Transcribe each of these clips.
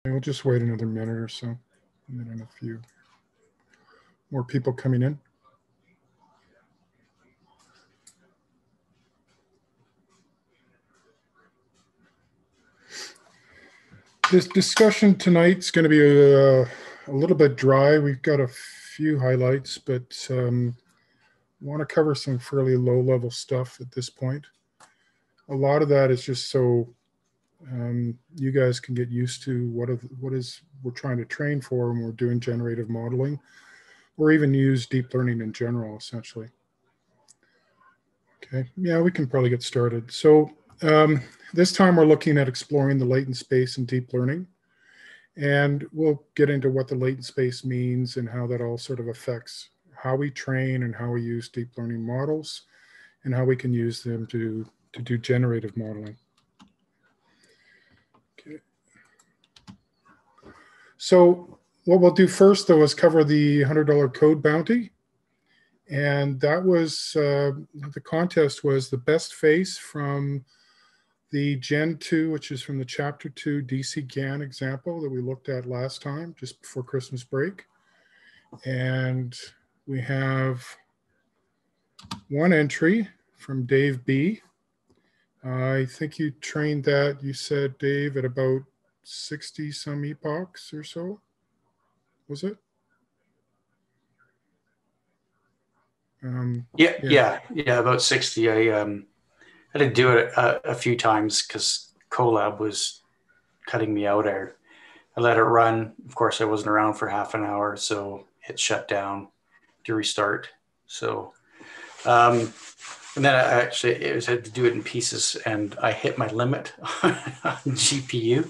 We'll just wait another minute or so, and then a few more people coming in. This discussion tonight is going to be a little bit dry. We've got a few highlights, but want to cover some fairly low-level stuff at this point. A lot of that is just so you guys can get used to what we're trying to train for when we're doing generative modeling, or even use deep learning in general, essentially. Okay, yeah, we can probably get started. So this time we're looking at exploring the latent space in deep learning, and we'll get into what the latent space means and how that all sort of affects how we train and how we use deep learning models and how we can use them to do generative modeling. Okay. So what we'll do first, though, is cover the $100 code bounty. And that was, the contest was the best face from the Gen 2, which is from the Chapter 2 DC GAN example that we looked at last time, just before Christmas break. And we have one entry from Dave B. I think you trained that, you said, Dave, at about 60 some epochs or so, was it? Yeah, about 60. I didn't do it a few times because Colab was cutting me out. I let it run. Of course, I wasn't around for half an hour, so it shut down to restart. So, and then I had to do it in pieces, and I hit my limit on GPU.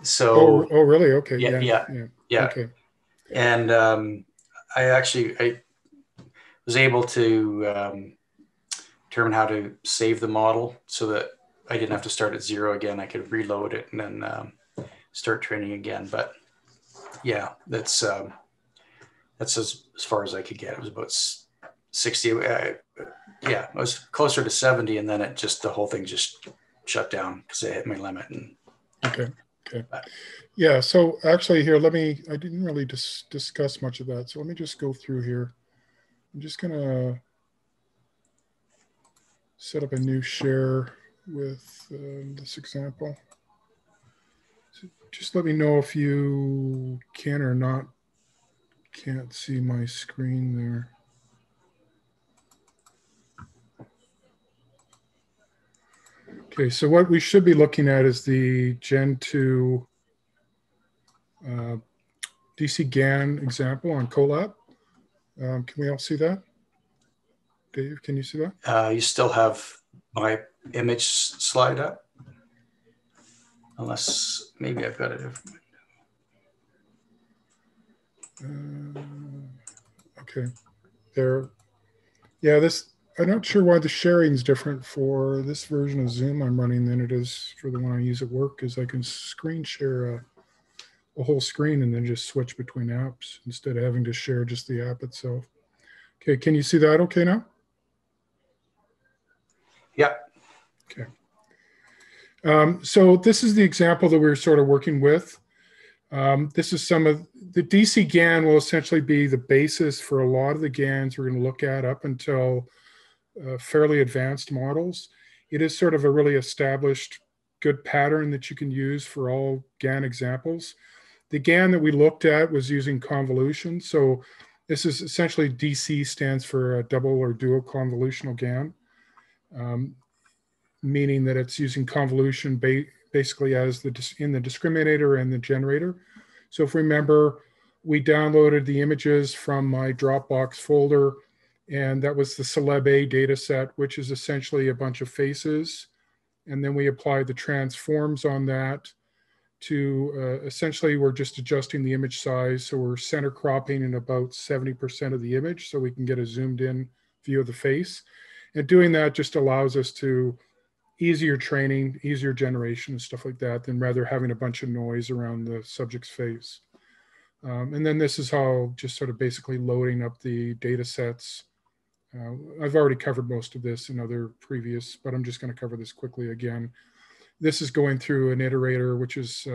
So, oh, really? Okay. Yeah. Okay. And I was able to determine how to save the model so that I didn't have to start at zero again. I could reload it and then start training again. But yeah, that's as far as I could get. It was about 60. Yeah, it was closer to 70, and then the whole thing just shut down because I hit my limit. Okay. Yeah, so actually here, I didn't really discuss much of that. So let me just go through here. I'm just gonna set up a new share with this example. So just let me know if you can or can't see my screen there. Okay, so what we should be looking at is the Gen 2 DC GAN example on Colab. Can we all see that? Dave, can you see that? You still have my image slide up? Unless maybe I've got a different window. Okay, there. Yeah, I'm not sure why the sharing is different for this version of Zoom I'm running than it is for the one I use at work, is I can screen share a whole screen and then just switch between apps instead of having to share just the app itself. Okay, can you see that okay now? Yeah. Okay. So this is the example that we're sort of working with. This is some of the DC GAN will essentially be the basis for a lot of the GANs we're going to look at up until fairly advanced models. It is sort of a really established good pattern that you can use for all GAN examples. The GAN that we looked at was using convolution. So this is essentially DC stands for a double or dual convolutional GAN, meaning that it's using convolution basically as in the discriminator and the generator. So if we remember, we downloaded the images from my Dropbox folder, and that was the Celeb A data set, which is essentially a bunch of faces. And then we applied the transforms on that to essentially we're just adjusting the image size. So we're center cropping in about 70% of the image so we can get a zoomed in view of the face. And doing that just allows us to easier training, easier generation and stuff like that than rather having a bunch of noise around the subject's face. And then this is how just sort of basically loading up the data sets. I've already covered most of this in other previous, but I'm just going to cover this quickly again. this is going through an iterator, which is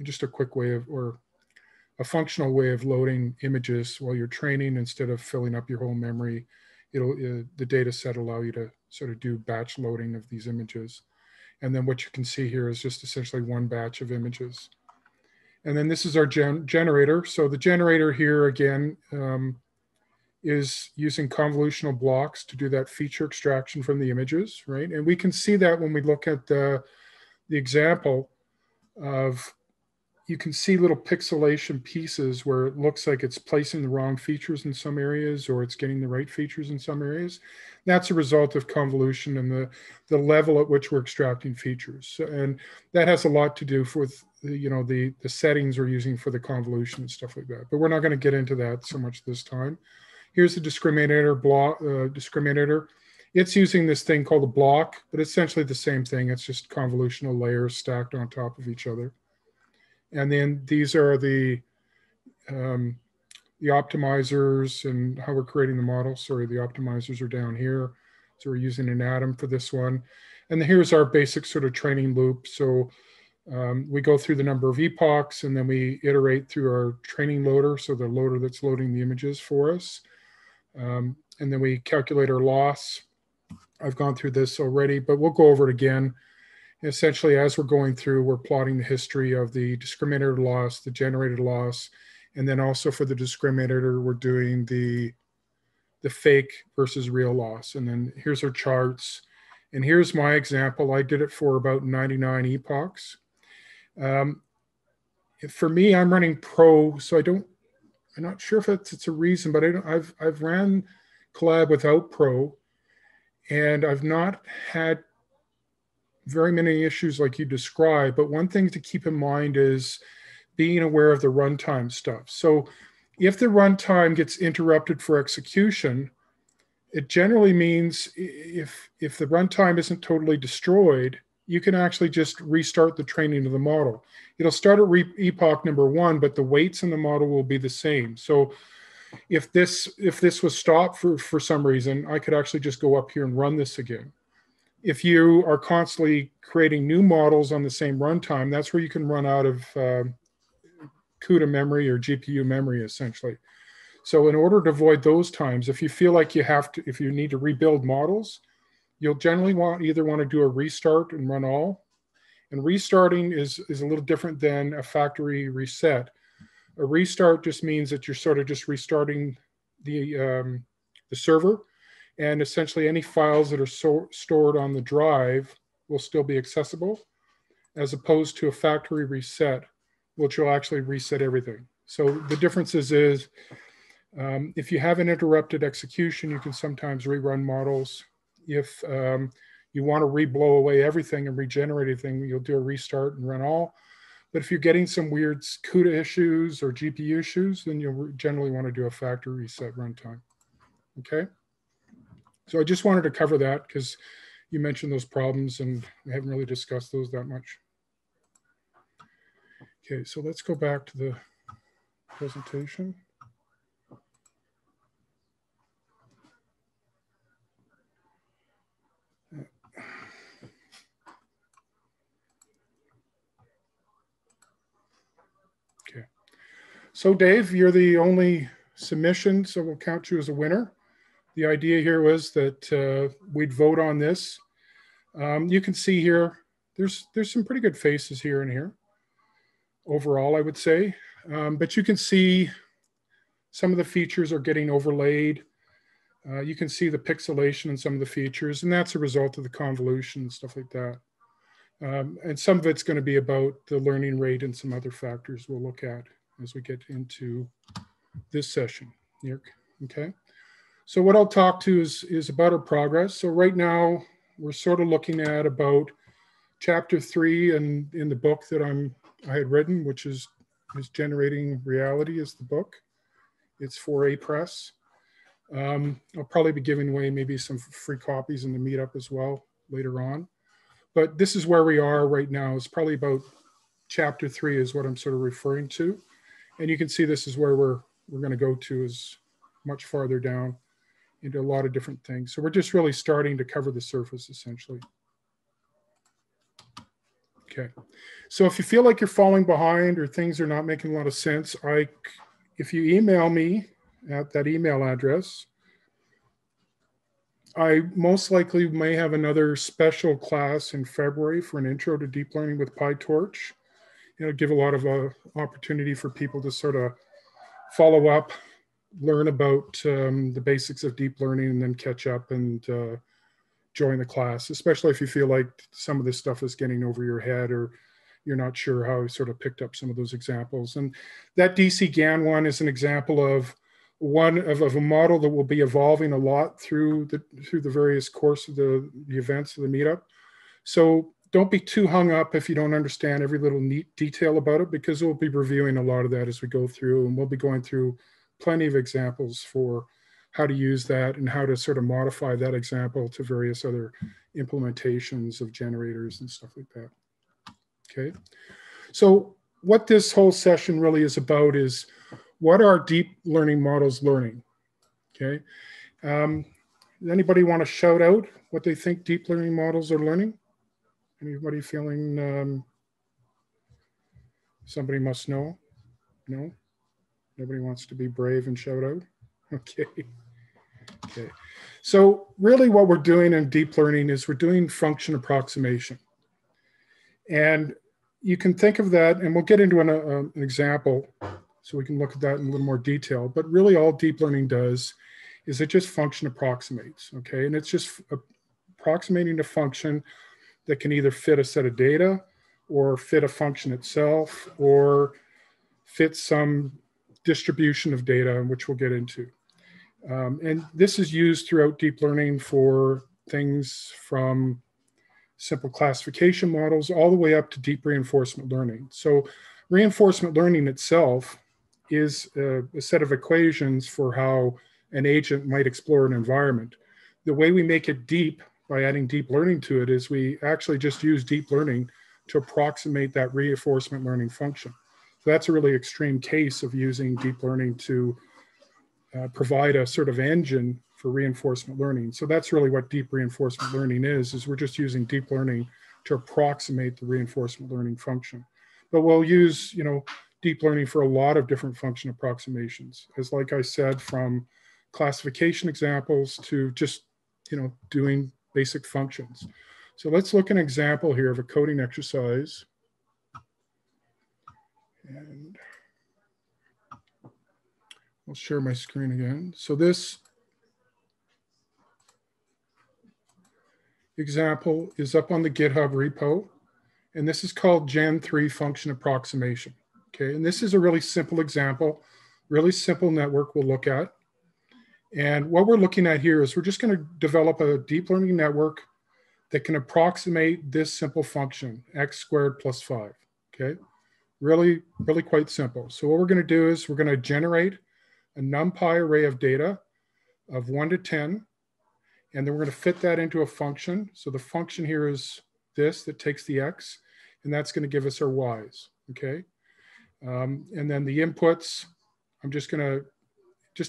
just a quick way of, or a functional way of loading images while you're training. Instead of filling up your whole memory, the data set allow you to sort of do batch loading of these images. And then what you can see here is just essentially one batch of images. And then this is our generator. So the generator here again is using convolutional blocks to do that feature extraction from the images, right? And we can see that when we look at the example of, you can see little pixelation pieces where it looks like it's placing the wrong features in some areas, or it's getting the right features in some areas. That's a result of convolution and the level at which we're extracting features. So, and that has a lot to do with the settings we're using for the convolution and stuff like that. But we're not going to get into that so much this time. Here's the discriminator block. Discriminator. It's using this thing called a block, but essentially the same thing. It's just convolutional layers stacked on top of each other. And then these are the optimizers and how we're creating the model. Sorry, the optimizers are down here. So we're using an atom for this one. And here's our basic sort of training loop. So we go through the number of epochs, and then we iterate through our training loader, so the loader that's loading the images for us. And then we calculate our loss. I've gone through this already, but we'll go over it again. Essentially, as we're going through, we're plotting the history of the discriminator loss, the generated loss, and then also for the discriminator, we're doing the fake versus real loss. And then here's our charts. And here's my example. I did it for about 99 epochs. For me, I'm running Pro, so I'm not sure if it's a reason, but I've ran Collab without Pro, and I've not had very many issues like you described. But one thing to keep in mind is being aware of the runtime stuff. So if the runtime gets interrupted for execution, it generally means if the runtime isn't totally destroyed, you can actually just restart the training of the model. It'll start at epoch number 1, but the weights in the model will be the same. So if this was stopped for some reason, I could actually just go up here and run this again. If you are constantly creating new models on the same runtime, that's where you can run out of CUDA memory or GPU memory, essentially. So in order to avoid those times, if you feel like if you need to rebuild models, you'll generally either want to do a restart and run all. And restarting is a little different than a factory reset. A restart just means that you're sort of just restarting the server, and essentially any files that are stored on the drive will still be accessible, as opposed to a factory reset, which will actually reset everything. So the difference is if you have an interrupted execution, you can sometimes rerun models. If you want to reblow away everything and regenerate everything, you'll do a restart and run all. But if you're getting some weird CUDA issues or GPU issues, then you'll generally want to do a factory reset runtime. Okay? So I just wanted to cover that because you mentioned those problems and we haven't really discussed those that much. Okay, so let's go back to the presentation. Okay, so Dave, you're the only submission, so we'll count you as a winner. The idea here was that we'd vote on this. You can see here, there's some pretty good faces here and here. Overall, I would say. But you can see some of the features are getting overlaid. You can see the pixelation in some of the features, and that's a result of the convolution and stuff like that. And some of it's going to be about the learning rate and some other factors we'll look at as we get into this session. Okay. So what I'll talk to is about our progress. So right now, we're sort of looking at about chapter 3 in the book that I had written, which is Generating Reality is the book. It's for A Press. I'll probably be giving away maybe some free copies in the meetup as well later on. But this is where we are right now. It's probably about chapter 3 is what I'm sort of referring to. And you can see this is where we're going to go to, is much farther down into a lot of different things. So we're just really starting to cover the surface essentially. Okay. So if you feel like you're falling behind or things are not making a lot of sense, if you email me at that email address, I most likely may have another special class in February for an intro to deep learning with PyTorch. It'll give a lot of opportunity for people to sort of follow up, learn about the basics of deep learning, and then catch up and join the class, especially if you feel like some of this stuff is getting over your head or you're not sure how I sort of picked up some of those examples. And that DC GAN one is an example of one of a model that will be evolving a lot through the various course of the events of the meetup. So don't be too hung up if you don't understand every little neat detail about it, because we'll be reviewing a lot of that as we go through, and we'll be going through plenty of examples for how to use that and how to sort of modify that example to various other implementations of generators and stuff like that. Okay, so what this whole session really is about is what are deep learning models learning? Okay, anybody want to shout out what they think deep learning models are learning? Anybody feeling somebody must know? No? Nobody wants to be brave and shout out? Okay. Okay. So really what we're doing in deep learning is we're doing function approximation. And you can think of that, and we'll get into an example so we can look at that in a little more detail. But really all deep learning does is it just function approximates, okay? And it's just approximating a function that can either fit a set of data or fit a function itself or fit some distribution of data, which we'll get into. And this is used throughout deep learning for things from simple classification models all the way up to deep reinforcement learning. So reinforcement learning itself is a set of equations for how an agent might explore an environment. The way we make it deep by adding deep learning to it is we actually just use deep learning to approximate that reinforcement learning function. So that's a really extreme case of using deep learning to provide a sort of engine for reinforcement learning. So that's really what deep reinforcement learning is we're just using deep learning to approximate the reinforcement learning function. But we'll use, deep learning for a lot of different function approximations, as like I said, from classification examples to just, doing basic functions. So let's look at an example here of a coding exercise. And I'll share my screen again. So this example is up on the GitHub repo, and this is called Gen3 function approximation. Okay, and this is a really simple example, really simple network we'll look at. And what we're looking at here is we're just going to develop a deep learning network that can approximate this simple function, x squared plus 5. Okay, really, really quite simple. So what we're going to do is we're going to generate a NumPy array of data of 1 to 10, and then we're going to fit that into a function. So the function here is this that takes the x, and that's going to give us our y's. Okay, and then the inputs, I'm just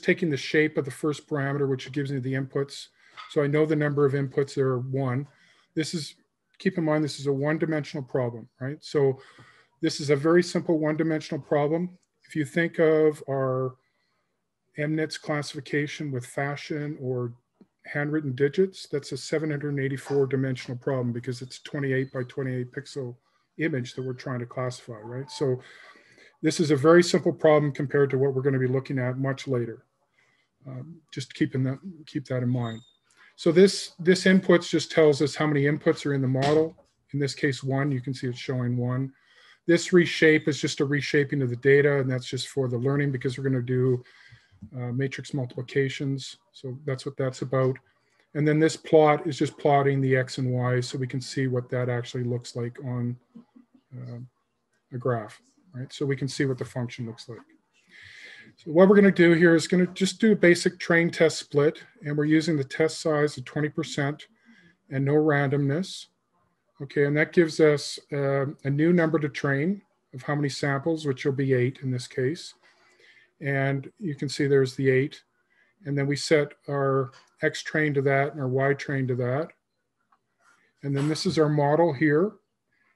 taking the shape of the first parameter, which gives me the inputs. So I know the number of inputs are 1. Keep in mind, this is a one-dimensional problem, right? So this is a very simple one-dimensional problem. If you think of our MNITS classification with fashion or handwritten digits, that's a 784 dimensional problem because it's 28 by 28 pixel image that we're trying to classify, right? So this is a very simple problem compared to what we're going to be looking at much later. Just keep that in mind. So this inputs just tells us how many inputs are in the model. In this case, 1. You can see it's showing 1. This reshape is just a reshaping of the data, and that's just for the learning because we're going to do matrix multiplications. So that's what that's about. And then this plot is just plotting the x and y so we can see what that actually looks like on a graph, right? So we can see what the function looks like. So what we're going to do here is going to just do a basic train test split, and we're using the test size of 20% and no randomness. Okay, and that gives us a new number to train of how many samples, which will be 8 in this case. And you can see there's the 8. And then we set our X train to that and our Y train to that. And then this is our model here.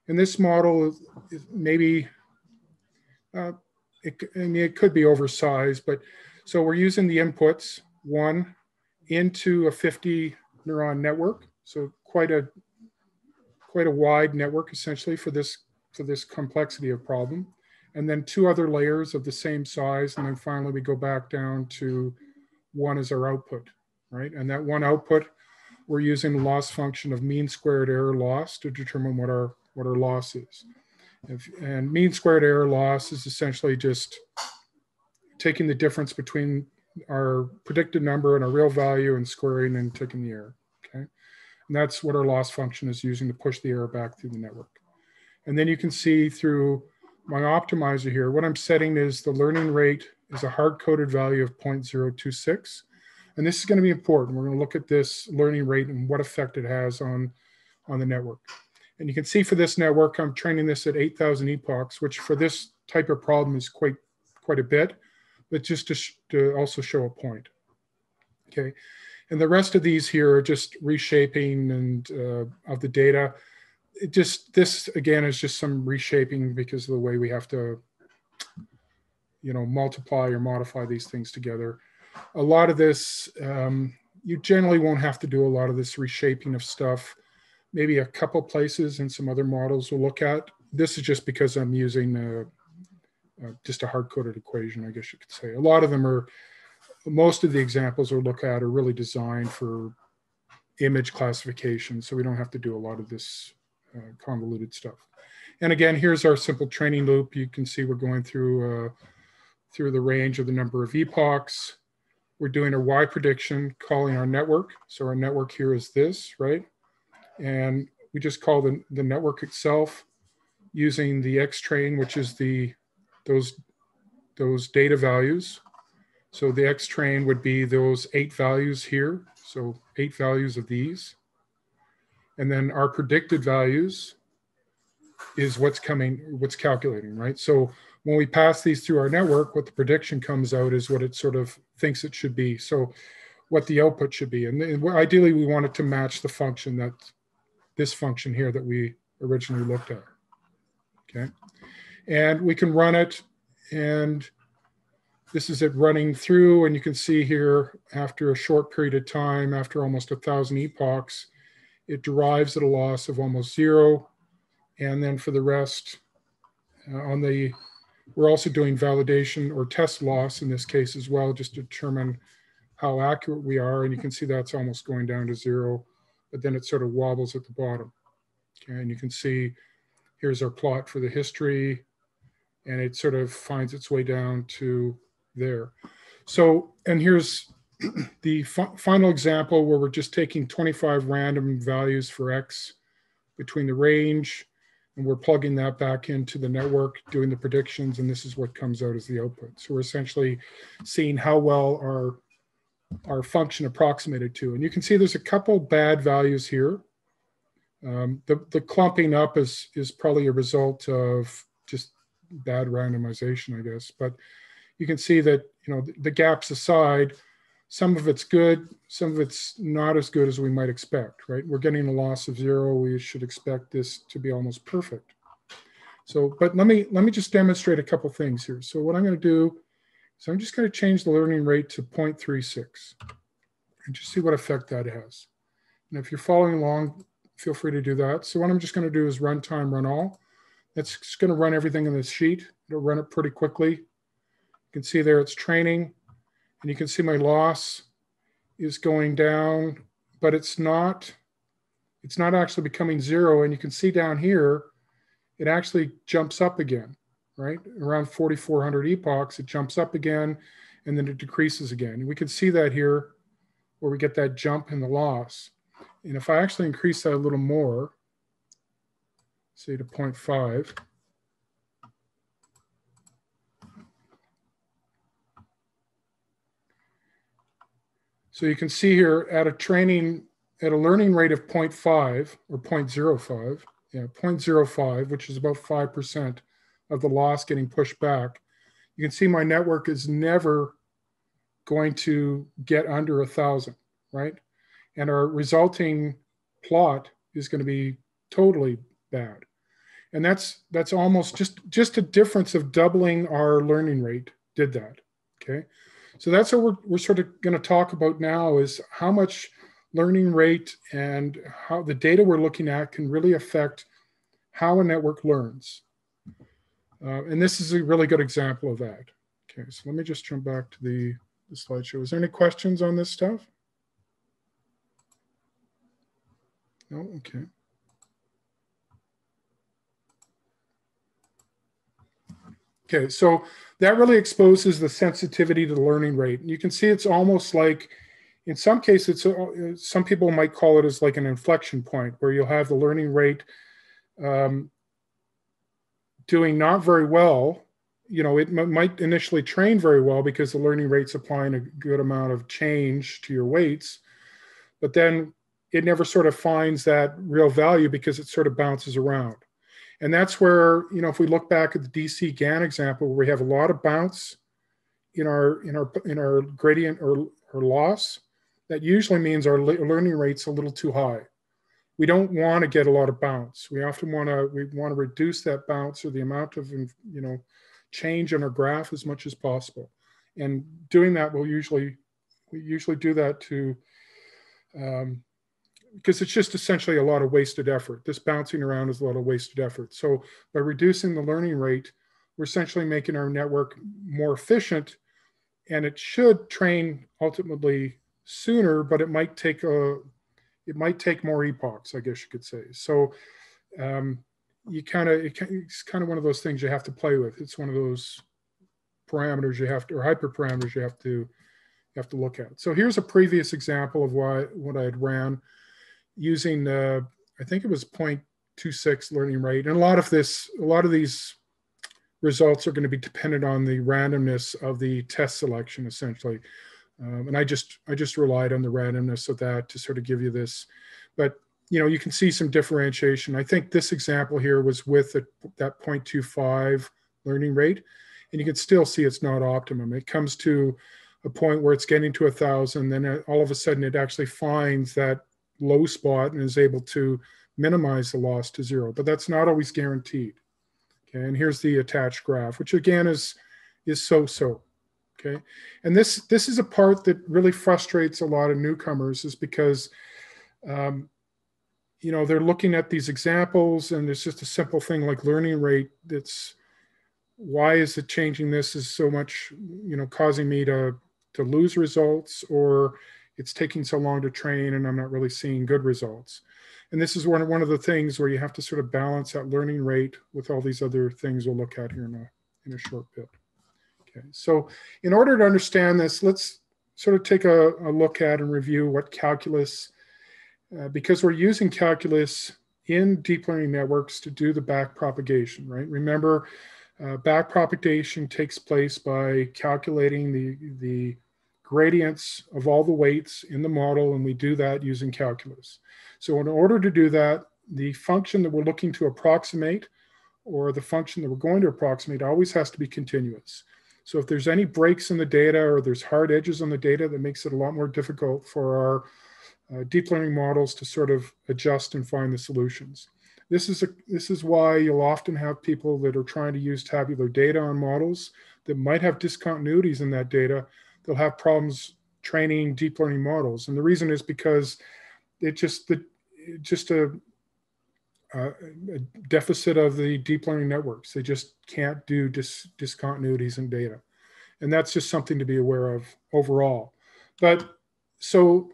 And this model is maybe, it could be oversized, but so we're using the inputs, 1 into a 50 neuron network. So quite a wide network essentially for this complexity of problem. And then 2 other layers of the same size. And then finally we go back down to 1 as our output, right? And that 1 output, we're using the loss function of mean squared error loss to determine what our loss is. And mean squared error loss is essentially just taking the difference between our predicted number and our real value and squaring and taking the error, okay? And that's what our loss function is using to push the error back through the network. And then you can see through my optimizer here, what I'm setting is the learning rate is a hard-coded value of 0.026. And this is going to be important. We're going to look at this learning rate and what effect it has on the network. And you can see for this network, I'm training this at 8,000 epochs, which for this type of problem is quite a bit, but just to also show a point. Okay, and the rest of these here are just reshaping and of the data. This again is just some reshaping because of the way we have to, multiply or modify these things together. A lot of this, you generally won't have to do a lot of this reshaping of stuff. Maybe a couple places and some other models we'll look at. This is just because I'm using just a hard-coded equation, I guess you could say. A lot of them most of the examples we'll look at are really designed for image classification, so we don't have to do a lot of this convoluted stuff. And again, here's our simple training loop. You can see we're going through the range of the number of epochs. We're doing a Y prediction, calling our network. So our network here is this, right? And we just call the network itself using the X train, which is those data values. So the X train would be those 8 values here. So 8 values of these. And then our predicted values is what's calculating, right? So when we pass these through our network, what the prediction comes out is what it sort of thinks it should be. So what the output should be. And ideally, we want it to match the function this function here that we originally looked at, okay? And we can run it, and this is it running through, and you can see here, after a short period of time, after almost 1,000 epochs, it derives at a loss of almost 0. And then for the rest, we're also doing validation or test loss in this case as well, just to determine how accurate we are. And you can see that's almost going down to 0, but then it sort of wobbles at the bottom. Okay, and you can see here's our plot for the history, and it sort of finds its way down to there. So, and here's the final example where we're just taking 25 random values for X between the range, and we're plugging that back into the network, doing the predictions, and this is what comes out as the output. So we're essentially seeing how well our function approximated to. And you can see there's a couple bad values here. The clumping up is probably a result of just bad randomization, I guess. But you can see that, the gaps aside, some of it's good, some of it's not as good as we might expect, right? We're getting a loss of 0. We should expect this to be almost perfect. So, but let me just demonstrate a couple things here. So what I'm going to do is I'm just going to change the learning rate to 0.36 and just see what effect that has. And if you're following along, feel free to do that. So what I'm just going to do is run time, run all. That's just going to run everything in this sheet. It'll run it pretty quickly. You can see there it's training. And you can see my loss is going down, but it's not actually becoming 0. And you can see down here, it actually jumps up again, right? Around 4,400 epochs, it jumps up again, and then it decreases again. And we can see that here where we get that jump in the loss. And if I actually increase that a little more, say to 0.5, so you can see here at a learning rate of 0.5 or 0.05, 0.05, which is about 5% of the loss getting pushed back, you can see my network is never going to get under 1,000, right? And our resulting plot is going to be totally bad. And that's almost just a difference of doubling our learning rate did that. Okay. So that's what we're sort of going to talk about now, is how much learning rate and how the data we're looking at can really affect how a network learns. And this is a really good example of that. Okay, so let me just jump back to the slideshow. Is there any questions on this stuff? No? Okay. Okay, so that really exposes the sensitivity to the learning rate. You can see it's almost like, in some cases, some people might call it as like an inflection point, where you'll have the learning rate doing not very well. You know, it might initially train very well because the learning rate's applying a good amount of change to your weights, but then it never sort of finds that real value because it sort of bounces around. And that's where, you know, if we look back at the DC GAN example, where we have a lot of bounce in our gradient or loss, that usually means our learning rate's a little too high. We don't want to get a lot of bounce. We often want to reduce that bounce, or the amount of, you know, change in our graph as much as possible. And doing that, we usually do that to because it's just essentially a lot of wasted effort. This bouncing around is a lot of wasted effort. So by reducing the learning rate, we're essentially making our network more efficient, and it should train ultimately sooner, but it might take more epochs, I guess you could say. So it's kind of one of those things you have to play with. It's one of those parameters or hyperparameters you have to look at. So here's a previous example of what I had ran using, I think it was 0.26 learning rate. And a lot of these results are going to be dependent on the randomness of the test selection, essentially. And I just relied on the randomness of that to sort of give you this. But, you know, you can see some differentiation. I think this example here was with that 0.25 learning rate, and you can still see it's not optimum. It comes to a point where it's getting to 1,000, then all of a sudden it actually finds that low spot and is able to minimize the loss to 0. But that's not always guaranteed. Okay, and here's the attached graph, which again is so-so. Okay, and this is a part that really frustrates a lot of newcomers, is because you know, they're looking at these examples and it's just a simple thing like learning rate. That's why is it changing this is so much, you know, causing me to lose results, or it's taking so long to train and I'm not really seeing good results. And this is one of the things where you have to sort of balance that learning rate with all these other things we'll look at here in a short bit. Okay, so in order to understand this, let's sort of take a look at and review what calculus, because we're using calculus in deep learning networks to do the backpropagation, right? Remember, backpropagation takes place by calculating the gradients of all the weights in the model, and we do that using calculus. So in order to do that, the function that we're looking to approximate, or the function that we're going to approximate, always has to be continuous. So if there's any breaks in the data, or there's hard edges on the data, that makes it a lot more difficult for our deep learning models to sort of adjust and find the solutions. This is why you'll often have people that are trying to use tabular data on models that might have discontinuities in that data. They'll have problems training deep learning models. And the reason is because it's just a deficit of the deep learning networks. They just can't do discontinuities in data. And that's just something to be aware of overall. But so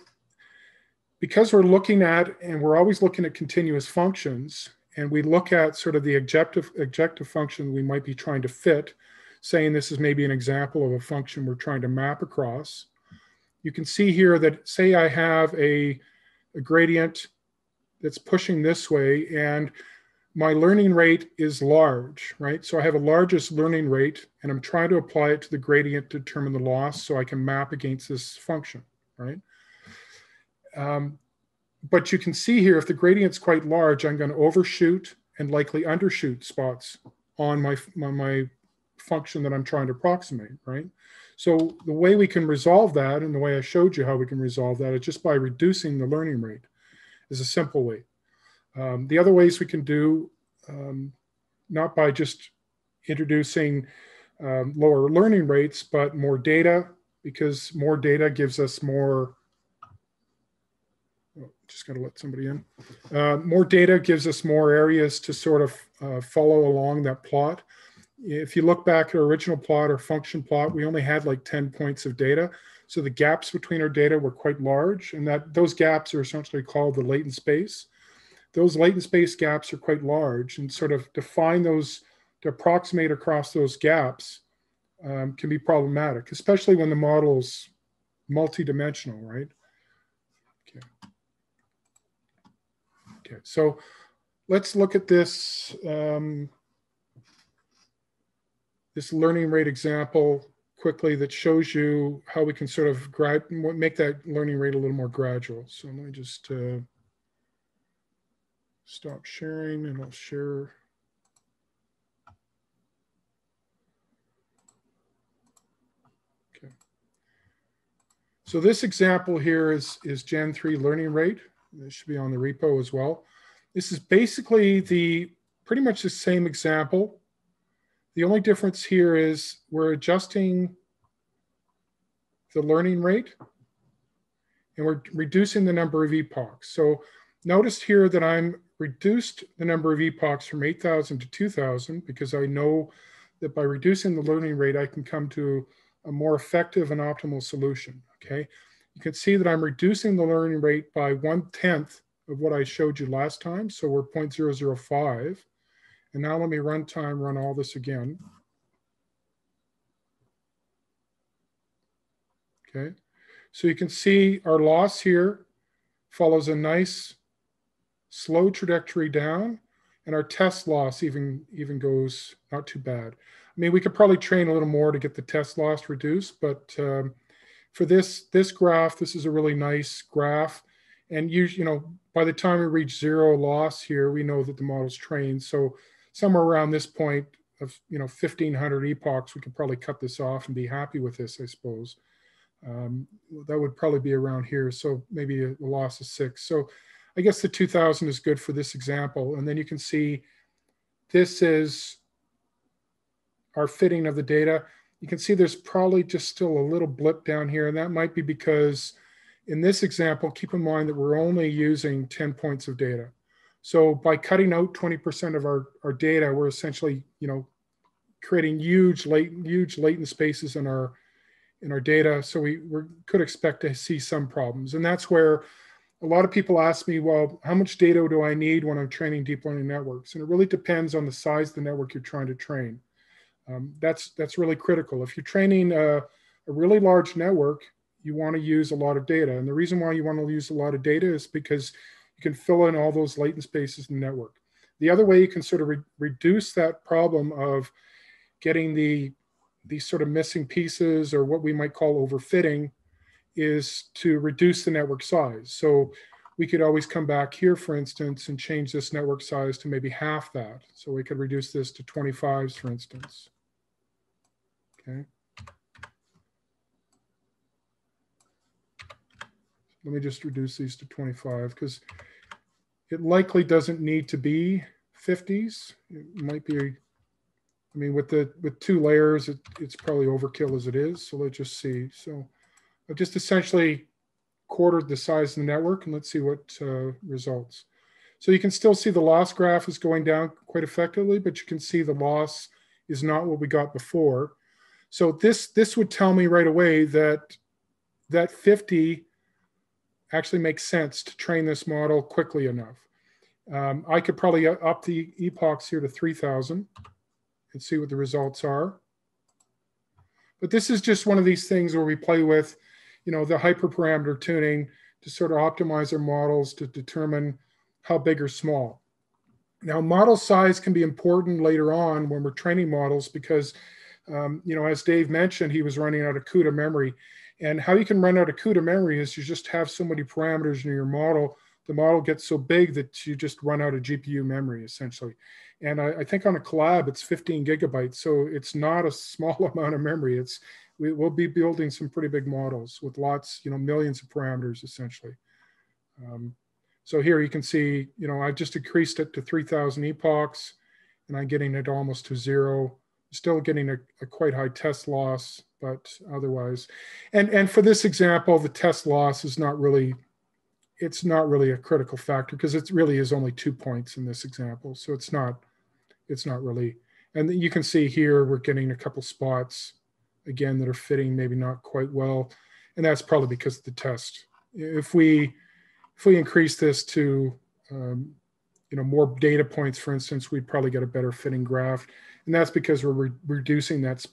because we're looking at, and we're always looking at continuous functions, and we look at sort of the objective function we might be trying to fit, saying this is maybe an example of a function we're trying to map across. You can see here that, say I have a gradient that's pushing this way, and my learning rate is large, right? So I have a largest learning rate, and I'm trying to apply it to the gradient to determine the loss so I can map against this function, right? But you can see here, if the gradient's quite large, I'm going to overshoot and likely undershoot spots on my function that I'm trying to approximate, right? So the way we can resolve that, and the way I showed you how we can resolve that, is just by reducing the learning rate, is a simple way. The other ways we can do not by just introducing lower learning rates, but more data, because more data gives us more, oh, just got to let somebody in. More data gives us more areas to sort of follow along that plot. If you look back at our original plot or function plot, we only had like 10 points of data. So the gaps between our data were quite large, and that those gaps are essentially called the latent space. Those latent space gaps are quite large, and sort of define those, to approximate across those gaps can be problematic, especially when the model's multidimensional, right? Okay. Okay, so let's look at this, this learning rate example quickly that shows you how we can sort of make that learning rate a little more gradual. So let me just stop sharing and I'll share. Okay. So this example here is Gen 3 learning rate. This should be on the repo as well. This is basically pretty much the same example. The only difference here is we're adjusting the learning rate and we're reducing the number of epochs. So notice here that I'm reduced the number of epochs from 8,000 to 2,000 because I know that by reducing the learning rate, I can come to a more effective and optimal solution, okay? You can see that I'm reducing the learning rate by 1/10 of what I showed you last time. So we're 0.005. And now let me run all this again. Okay, so you can see our loss here follows a nice slow trajectory down, and our test loss even goes not too bad. I mean, we could probably train a little more to get the test loss reduced, but for this graph, this is a really nice graph. And you know, by the time we reach zero loss here, we know that the model's trained. So somewhere around this point of 1,500 epochs, we could probably cut this off and be happy with this, I suppose. That would probably be around here. So maybe a loss of 6. So I guess the 2,000 is good for this example. And then you can see this is our fitting of the data. You can see there's probably just still a little blip down here. And that might be because in this example, keep in mind that we're only using 10 points of data. So by cutting out 20% of our data, we're essentially, creating huge latent spaces in our data. So we could expect to see some problems. And that's where a lot of people ask me, well, how much data do I need when I'm training deep learning networks? And it really depends on the size of the network you're trying to train. That's really critical. If you're training a really large network, you want to use a lot of data. And the reason why you want to use a lot of data is because you can fill in all those latent spaces in the network. The other way you can sort of reduce that problem of getting these sort of missing pieces, or what we might call overfitting, is to reduce the network size. So we could always come back here, for instance, and change this network size to maybe half that. So we could reduce this to 25s, for instance. Okay. Let me just reduce these to 25 because it likely doesn't need to be 50s. It might be, I mean, with 2 layers, it's probably overkill as it is. So let's just see. So I've just essentially quartered the size of the network, and let's see what results. So you can still see the loss graph is going down quite effectively, but you can see the loss is not what we got before. So this would tell me right away that 50 actually makes sense to train this model quickly enough. I could probably up the epochs here to 3,000 and see what the results are. But this is just one of these things where we play with, the hyperparameter tuning to sort of optimize our models to determine how big or small. Now, model size can be important later on when we're training models because, as Dave mentioned, he was running out of CUDA memory. And how you can run out of CUDA memory is you just have so many parameters in your model. The model gets so big that you just run out of GPU memory, essentially. And I think on a collab, it's 15 gigabytes. So it's not a small amount of memory. We'll be building some pretty big models with lots, millions of parameters, essentially. So here you can see, I just increased it to 3,000 epochs. and I'm getting it almost to 0. Still getting a quite high test loss, but otherwise. And for this example, the test loss is not really, it's not really a critical factor because it really is only 2 points in this example. So it's not really, and you can see here, we're getting a couple spots again that are fitting maybe not quite well. And that's probably because of the test. If we increase this to, more data points, for instance, we'd probably get a better fitting graph. And that's because we're reducing that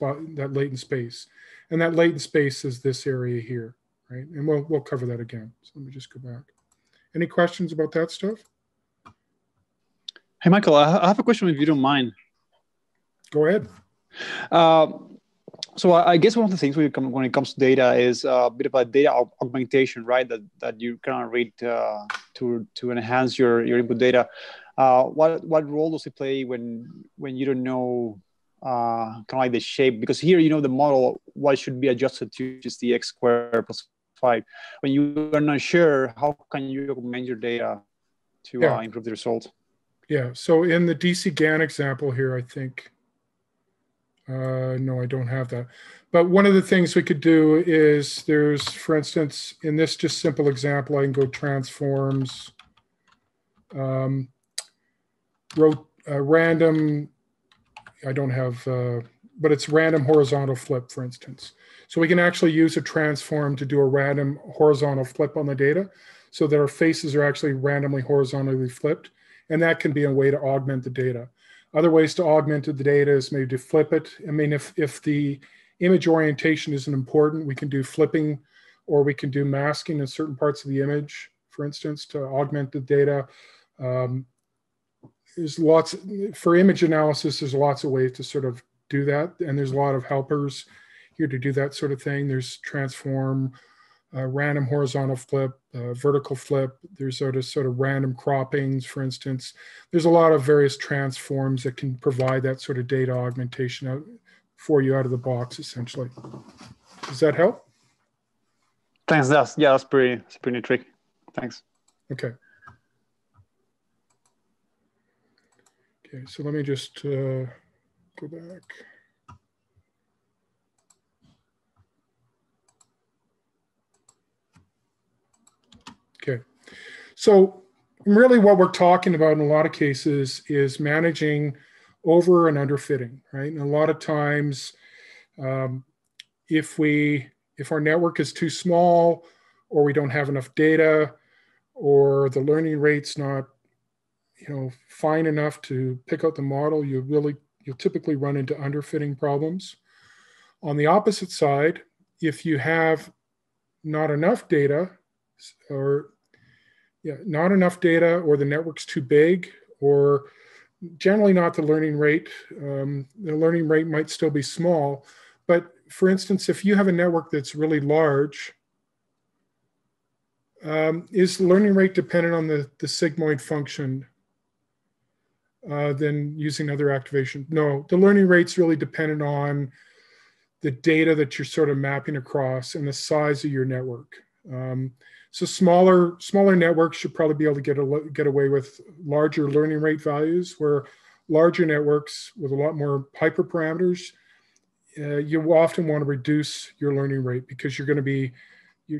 latent space. And that latent space is this area here, right? And we'll cover that again. So let me just go back. Any questions about that stuff? Hey, Michael, I have a question if you don't mind. Go ahead. So I guess one of the things when it comes to data is a bit of a data augmentation, right? That you cannot read to enhance your input data. What role does it play when you don't know kind of like the shape? Because here, the model, what should be adjusted to is the x squared plus 5. When you are not sure, how can you augment your data to improve the result? Yeah, so in the DC GAN example here, I think, no, I don't have that. But one of the things we could do is there's, for instance, in this just simple example, I can go transforms, random, I don't have, but it's random horizontal flip, for instance. So we can actually use a transform to do a random horizontal flip on the data so that our faces are actually randomly horizontally flipped. And that can be a way to augment the data. Other ways to augment the data is maybe to flip it. I mean, if the image orientation isn't important, we can do flipping, or we can do masking in certain parts of the image, for instance, to augment the data. There's lots, for image analysis, there's lots of ways to sort of do that. And there's a lot of helpers here to do that sort of thing. There's transform, random horizontal flip, vertical flip. There's sort of random croppings, for instance. There's a lot of various transforms that can provide that sort of data augmentation for you out of the box, essentially. Does that help? Thanks. That's pretty tricky. Thanks. Okay. Okay, so let me just go back. Okay, so really what we're talking about in a lot of cases is managing over and underfitting, right? And a lot of times, if our network is too small, or we don't have enough data, or the learning rate's not, fine enough to pick out the model, you'll typically run into underfitting problems. On the opposite side, if you have not enough data, or the network's too big, or generally not the learning rate. The learning rate might still be small, but for instance, if you have a network that's really large, is the learning rate dependent on the sigmoid function than using other activation? No, the learning rate's really dependent on the data that you're sort of mapping across and the size of your network. So smaller networks should probably be able to get away with larger learning rate values, where larger networks with a lot more hyperparameters, you often want to reduce your learning rate because you're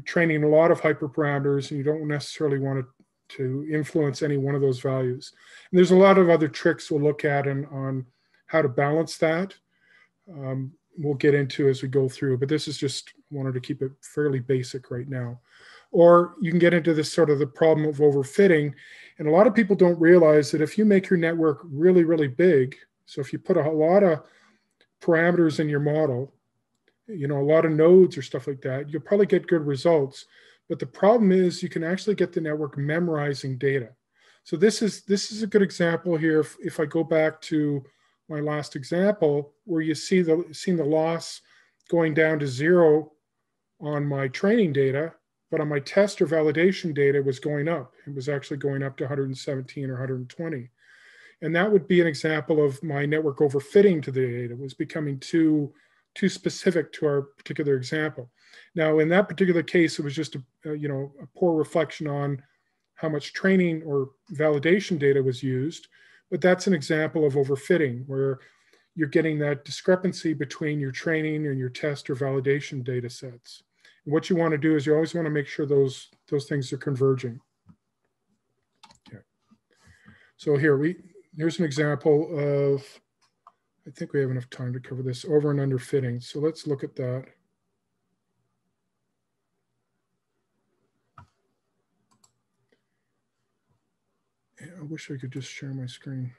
training a lot of hyperparameters and you don't necessarily want to influence any one of those values. And there's a lot of other tricks we'll look at on how to balance that. We'll get into as we go through, but this is just, wanted to keep it fairly basic right now. Or you can get into this sort of the problem of overfitting. And a lot of people don't realize that if you make your network really, really big, so if you put a lot of parameters in your model, a lot of nodes or stuff like that, you'll probably get good results. But the problem is you can actually get the network memorizing data. So this is a good example here. If I go back to my last example, where you see the loss going down to 0 on my training data, but on my test or validation data, it was going up. It was actually going up to 117 or 120. And that would be an example of my network overfitting to the data. It was becoming too specific to our particular example. Now, in that particular case, it was just a poor reflection on how much training or validation data was used. But that's an example of overfitting, where you're getting that discrepancy between your training and your test or validation data sets. And what you want to do is you always want to make sure those things are converging. Okay. So here's an example of, I think we have enough time to cover this, over and under fitting. So let's look at that. I wish I could just share my screen.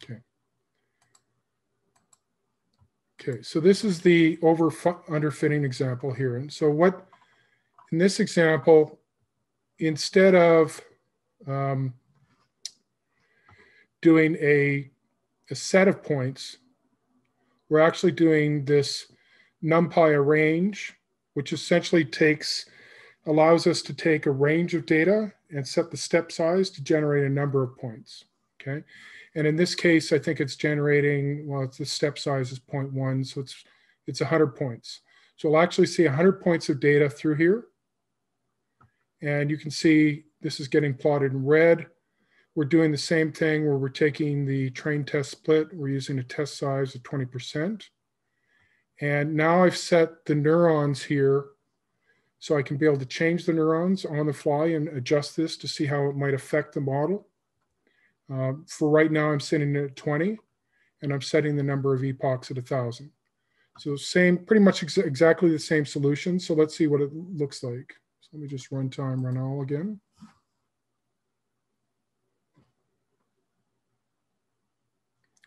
Okay. Okay, so this is the over-under-fitting example here. And so what, in this example, instead of doing a set of points, we're actually doing this NumPy arrange, which essentially allows us to take a range of data and set the step size to generate a number of points, okay? And in this case, I think it's generating, well, the step size is 0.1, so it's 100 points. So we'll actually see 100 points of data through here. And you can see this is getting plotted in red. We're doing the same thing where we're taking the train test split. We're using a test size of 20%. And now I've set the neurons here so I can be able to change the neurons on the fly and adjust this to see how it might affect the model. For right now, I'm setting it at 20, and I'm setting the number of epochs at 1,000. So pretty much exactly the same solution. So let's see what it looks like. So let me just run all again.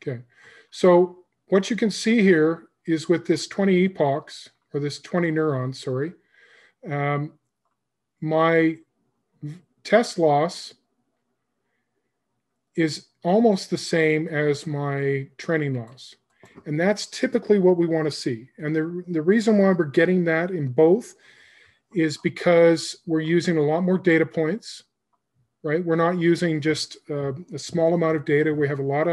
Okay, so what you can see here is with this 20 epochs, or this 20 neurons, sorry, my test loss is almost the same as my training loss. And that's typically what we want to see. And the reason why we're getting that in both is because we're using a lot more data points, right? We're not using just a small amount of data. We have a lot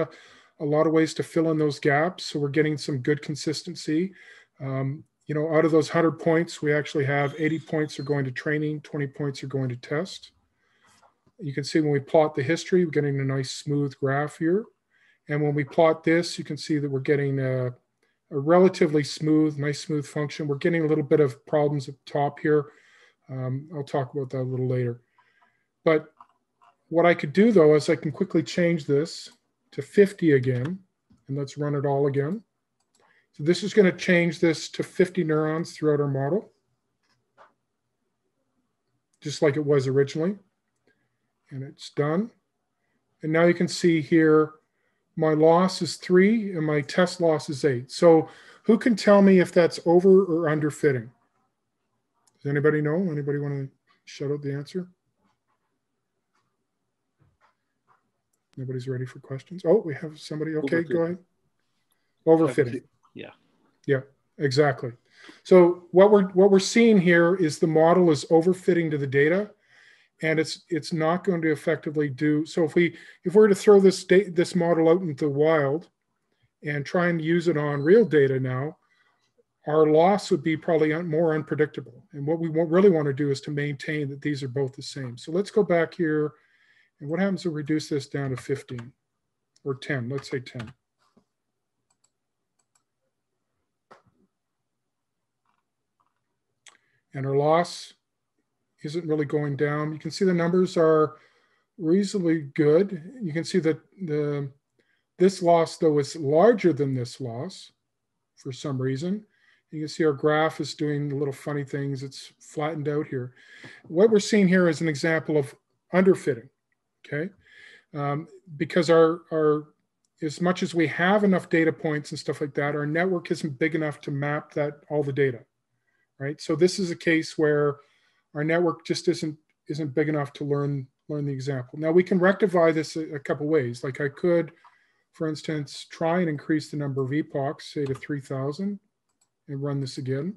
of ways to fill in those gaps. So we're getting some good consistency. You know, out of those 100 points, we actually have 80 points are going to training, 20 points are going to test. You can see when we plot the history, we're getting a nice smooth graph here. And when we plot this, you can see that we're getting a relatively nice smooth function. We're getting a little bit of problems at the top here. I'll talk about that a little later. But what I could do though, is I can quickly change this to 50 again, and let's run it all again. So this is going to change this to 50 neurons throughout our model, just like it was originally. And it's done. And now you can see here, my loss is 3 and my test loss is 8. So who can tell me if that's over or under fitting? Does anybody know? Anybody want to shout out the answer? Nobody's ready for questions. Oh, we have somebody. Okay, go ahead. Overfitting. Yeah. Yeah, exactly. So what we're seeing here is the model is overfitting to the data, and it's not going to effectively do. So if we were to throw this model out into the wild and try and use it on real data now, our loss would be probably more unpredictable. And what we really want to do is to maintain that these are both the same. So let's go back here. And what happens to reduce this down to 15 or 10? Let's say 10. And our loss isn't really going down. You can see the numbers are reasonably good. You can see that this loss, though, is larger than this loss for some reason. You can see our graph is doing little funny things. It's flattened out here. What we're seeing here is an example of underfitting. Okay, because our as much as we have enough data points and stuff like that, our network isn't big enough to map all the data, right? So this is a case where our network just isn't big enough to learn the example. Now we can rectify this a couple ways. Like I could, for instance, try and increase the number of epochs, say to 3,000, and run this again.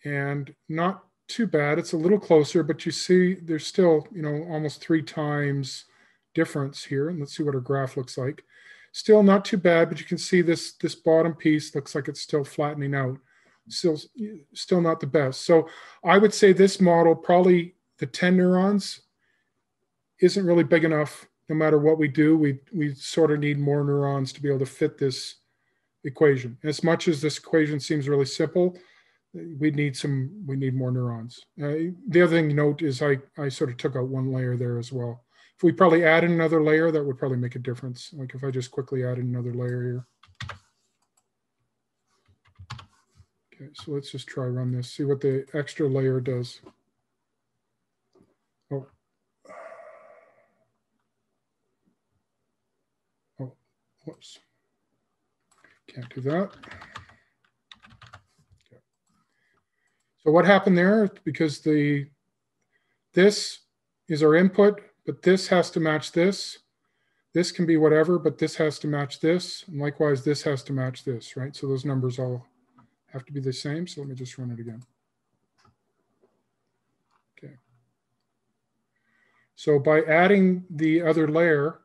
And not too bad. It's a little closer, but you see there's still, almost 3 times difference here. And let's see what our graph looks like. Still not too bad, but you can see this bottom piece looks like it's still flattening out. still not the best. So I would say this model, probably the 10 neurons isn't really big enough. No matter what we do, we sort of need more neurons to be able to fit this equation. As much as this equation seems really simple, we need more neurons. The other thing to note is I sort of took out one layer there as well. If we probably add in another layer, that would probably make a difference. Like if I just quickly added another layer here. Okay, so let's just try run this, see what the extra layer does. Oh. Oh, whoops. Can't do that. Okay. So what happened there? Because this is our input, but this has to match this. This can be whatever, but this has to match this. And likewise, this has to match this, right? So those numbers all have to be the same. So let me just run it again. Okay. So by adding the other layer,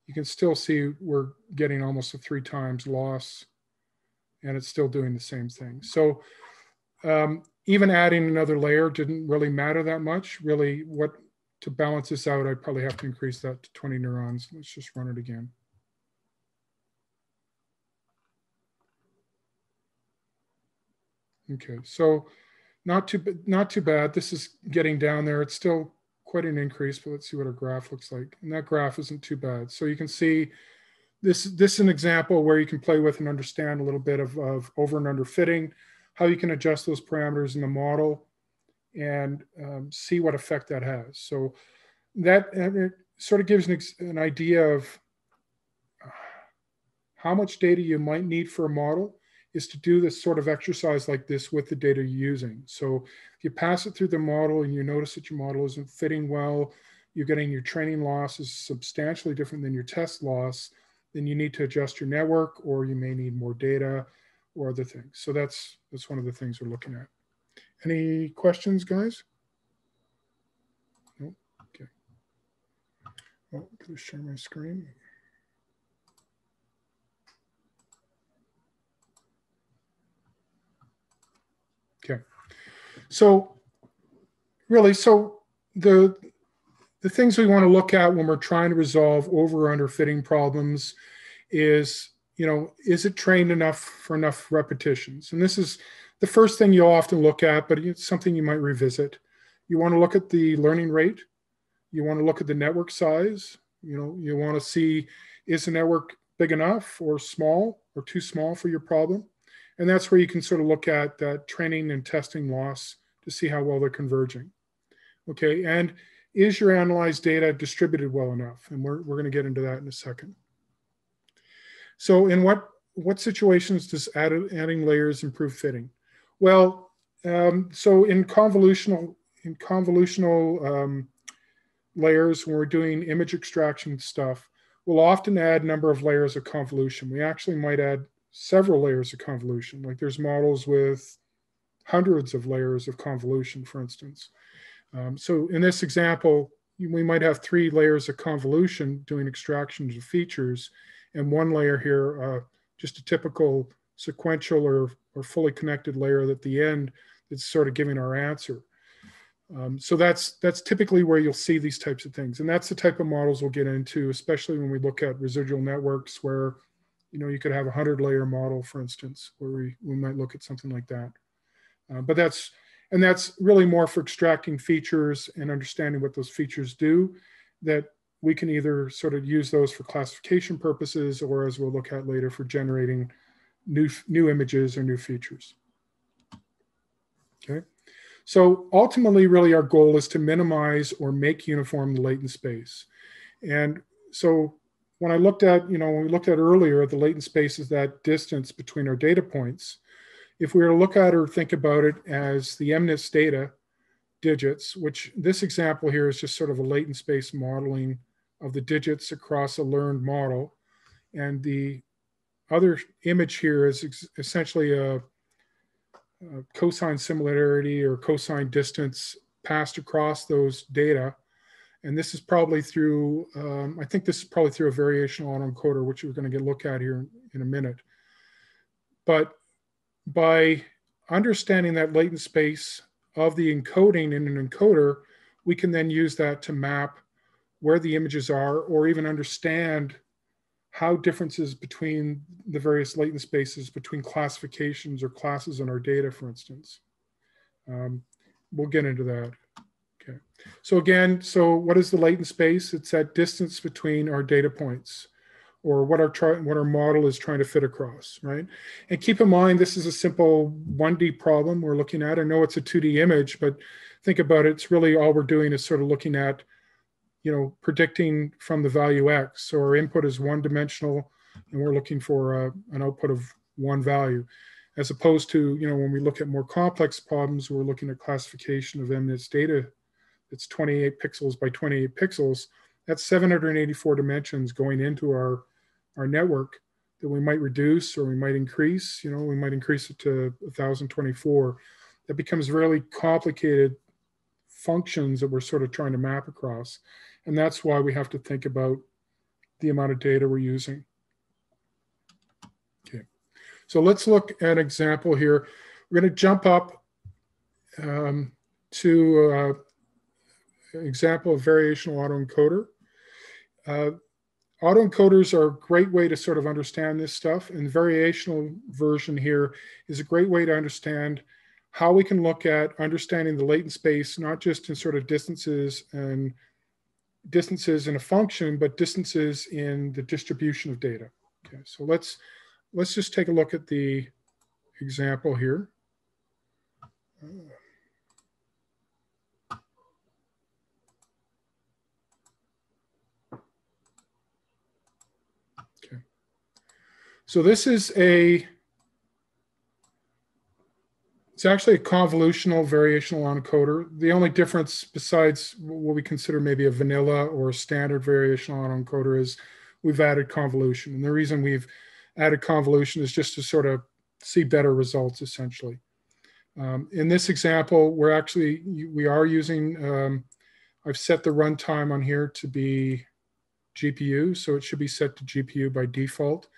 you can still see we're getting almost a 3 times loss, and it's still doing the same thing. So even adding another layer didn't really matter that much. Really, to balance this out, I'd probably have to increase that to 20 neurons. Let's just run it again. Okay, so not too bad. This is getting down there. It's still quite an increase, but let's see what our graph looks like. And that graph isn't too bad. So you can see this is an example where you can play with and understand a little bit of over and under fitting, how you can adjust those parameters in the model and see what effect that has. So that it sort of gives an idea of how much data you might need for a model is to do this sort of exercise like this with the data you're using. So if you pass it through the model and you notice that your model isn't fitting well, you're getting your training loss is substantially different than your test loss, then you need to adjust your network, or you may need more data or other things. So that's one of the things we're looking at. Any questions, guys? No? Okay. Oh, can I share my screen? Okay. So really, so the things we want to look at when we're trying to resolve over or under fitting problems is, is it trained enough for enough repetitions? And this is the first thing you'll often look at, but it's something you might revisit. You want to look at the learning rate. You want to look at the network size. You want to see, is the network big enough or small or too small for your problem? And that's where you can sort of look at that training and testing loss to see how well they're converging. Okay, and is your analyzed data distributed well enough? And we're going to get into that in a second. So in what situations does adding layers improve fitting? Well, so in convolutional layers, when we're doing image extraction stuff, we'll often add a number of layers of convolution. We actually might add several layers of convolution. Like there's models with hundreds of layers of convolution, for instance. So in this example, we might have 3 layers of convolution doing extraction of features, and 1 layer here, just a typical sequential or fully connected layer at the end that's sort of giving our answer. So that's typically where you'll see these types of things. And that's the type of models we'll get into, especially when we look at residual networks where, you could have a 100-layer model, for instance, where we might look at something like that. But that's really more for extracting features and understanding what those features do, that we can either sort of use those for classification purposes, or as we'll look at later, for generating new images or new features. Okay. So ultimately, really our goal is to minimize or make uniform the latent space. And so when I looked at, when we looked at earlier, the latent space is that distance between our data points. If we were to look at or think about it as the MNIST data digits, which this example here is just sort of a latent space modeling of the digits across a learned model. And the other image here is essentially a cosine similarity or cosine distance passed across those data. And this is probably through, I think this is probably through a variational autoencoder, which we're going to look at here in a minute. But by understanding that latent space of the encoding in an encoder, we can then use that to map where the images are, or even understand how differences between the various latent spaces between classifications or classes in our data, for instance. We'll get into that. Okay. So again, so what is the latent space? It's that distance between our data points, or what our model is trying to fit across, right? And keep in mind, this is a simple 1D problem we're looking at. I know it's a 2D image, but think about it. It's really all we're doing is sort of looking at, predicting from the value X. So our input is one-dimensional, and we're looking for an output of one value, as opposed to, when we look at more complex problems, we're looking at classification of MNIST data. It's 28 pixels by 28 pixels. That's 784 dimensions going into our network that we might reduce, or we might increase. We might increase it to 1024. That becomes really complicated functions that we're sort of trying to map across. And that's why we have to think about the amount of data we're using. Okay, so let's look at an example here. We're going to jump up to an example of variational autoencoder. Autoencoders are a great way to sort of understand this stuff, and the variational version here is a great way to understand how we can look at understanding the latent space, not just in sort of distances in a function, but distances in the distribution of data. Okay, so let's just take a look at the example here. Okay, so this is it's actually a convolutional variational autoencoder. The only difference, besides what we consider maybe a vanilla or a standard variational autoencoder, is we've added convolution. And the reason we've added convolution is just to sort of see better results, essentially. In this example, we are using, I've set the runtime on here to be GPU, so it should be set to GPU by default.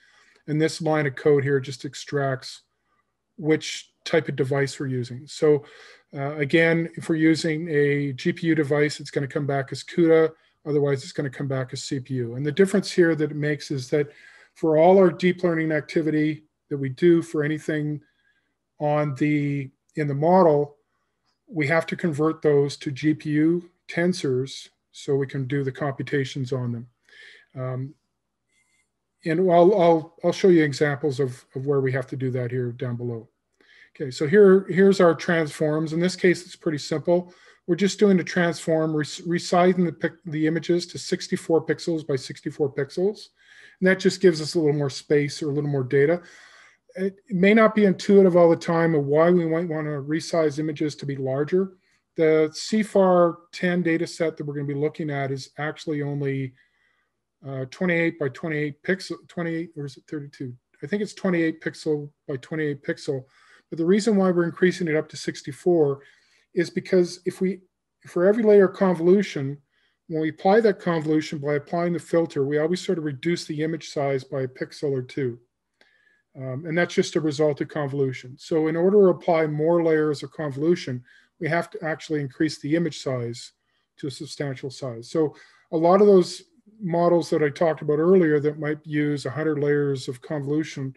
And this line of code here just extracts which type of device we're using. So again, if we're using a GPU device, it's going to come back as CUDA. Otherwise, it's going to come back as CPU. And the difference here that it makes is that for all our deep learning activity that we do for anything in the model, we have to convert those to GPU tensors so we can do the computations on them. And I'll show you examples of where we have to do that here down below. Okay, so here's our transforms. In this case, it's pretty simple. We're just doing a transform, resizing the images to 64 pixels by 64 pixels. And that just gives us a little more space or a little more data. It may not be intuitive all the time of why we might want to resize images to be larger. The CFAR 10 data set that we're going to be looking at is actually only 28 by 28 pixel, 28, or is it 32? I think it's 28 pixel by 28 pixel. But the reason why we're increasing it up to 64 is because for every layer of convolution, when we apply that convolution by applying the filter, we always sort of reduce the image size by a pixel or two. And that's just a result of convolution. So in order to apply more layers of convolution, we have to actually increase the image size to a substantial size. So a lot of those models that I talked about earlier that might use 100 layers of convolution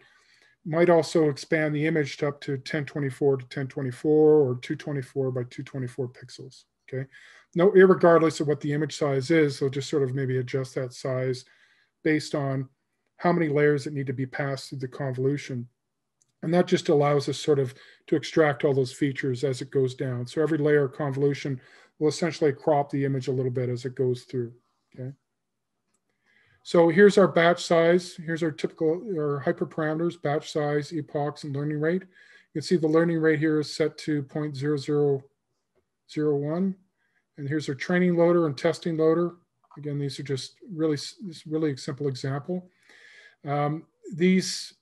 might also expand the image to up to 1024 to 1024 or 224 by 224 pixels, okay? No, irregardless of what the image size is, they'll just sort of maybe adjust that size based on how many layers that need to be passed through the convolution. And that just allows us sort of to extract all those features as it goes down. So every layer of convolution will essentially crop the image a little bit as it goes through, okay? So here's our batch size. Here's our typical hyperparameters, batch size, epochs, and learning rate. You can see the learning rate here is set to 0.0001. And here's our training loader and testing loader. Again, these are just really a simple example. This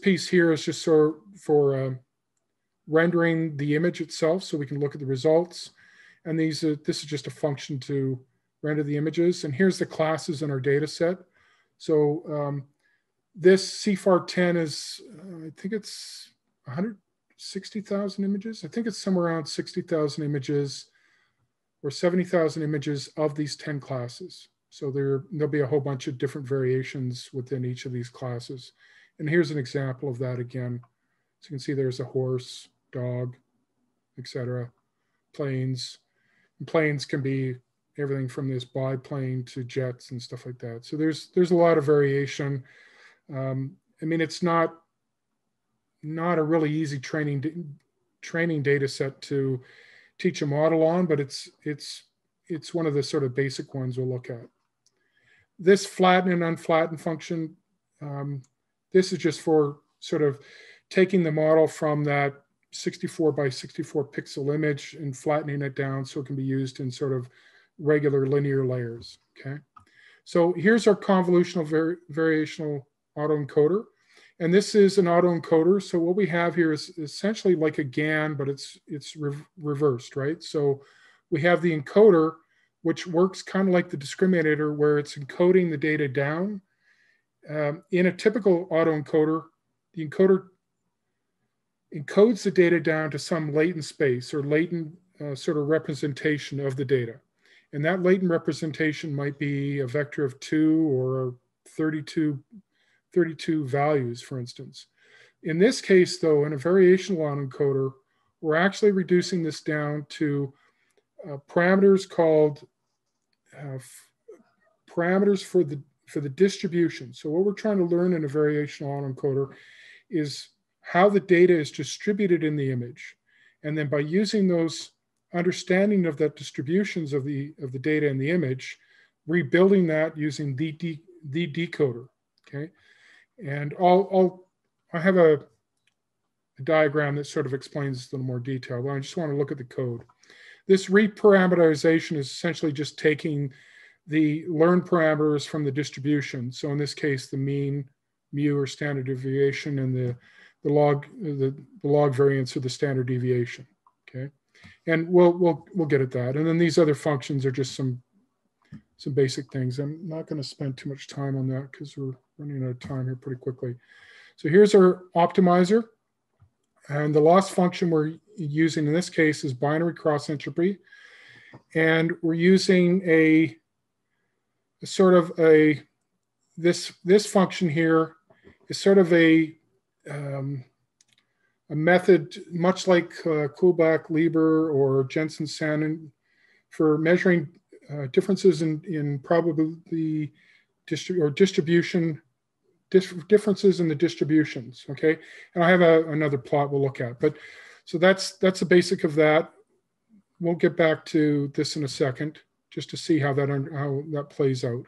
piece here is just for rendering the image itself so we can look at the results. And this is just a function to render the images. And here's the classes in our data set. So this CFAR 10 is, I think it's 60,000 images. I think it's somewhere around 60,000 images or 70,000 images of these 10 classes. So there'll be a whole bunch of different variations within each of these classes. And here's an example of that again. So you can see there's a horse, dog, etc. Planes. And planes can be everything from this biplane to jets and stuff like that. So there's a lot of variation. I mean, it's not a really easy training data set to teach a model on, but it's one of the sort of basic ones we'll look at. This flatten and unflatten function, this is just for sort of taking the model from that 64 by 64 pixel image and flattening it down so it can be used in sort of regular linear layers, okay? So here's our convolutional variational autoencoder. And this is an autoencoder. So what we have here is essentially like a GAN, but it's reversed, right? So we have the encoder, which works kind of like the discriminator, where it's encoding the data down. In a typical autoencoder, the encoder encodes the data down to some latent space or latent sort of representation of the data. And that latent representation might be a vector of 2 or 32 values, for instance. In this case, though, in a variational autoencoder, we're actually reducing this down to parameters called parameters for the distribution. So what we're trying to learn in a variational autoencoder is how the data is distributed in the image. And then by using those understanding of that distributions of the data in the image, rebuilding that using the decoder, okay? And I have a diagram that sort of explains this in a little more detail, but I just want to look at the code. This reparameterization is essentially just taking the learned parameters from the distribution. So in this case, the mean, mu, or standard deviation, and the log variance or the standard deviation, okay? And we'll get at that. And then these other functions are just some basic things. I'm not going to spend too much time on that because we're running out of time here pretty quickly. So here's our optimizer. And the loss function we're using in this case is binary cross entropy. And we're using a sort of this function here is sort of a method much like Kullback, Lieber, or Jensen-Sanin for measuring differences in probability distribution, differences in the distributions, okay? And I have another plot we'll look at, but so that's the basic of that. We'll get back to this in a second just to see how that plays out.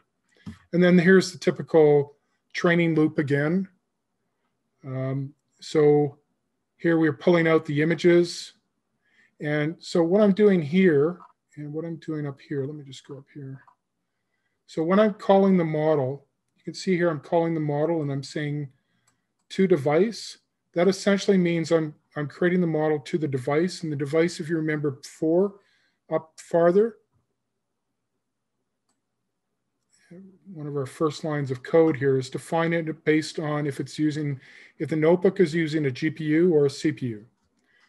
And then here's the typical training loop again. So here we're pulling out the images. And so what I'm doing here and what I'm doing up here, let me just go up here. So when I'm calling the model, you can see here I'm calling the model and I'm saying to device. That essentially means I'm creating the model to the device. And the device, if you remember before, up farther, one of our first lines of code here is define it based on if the notebook is using a GPU or a CPU.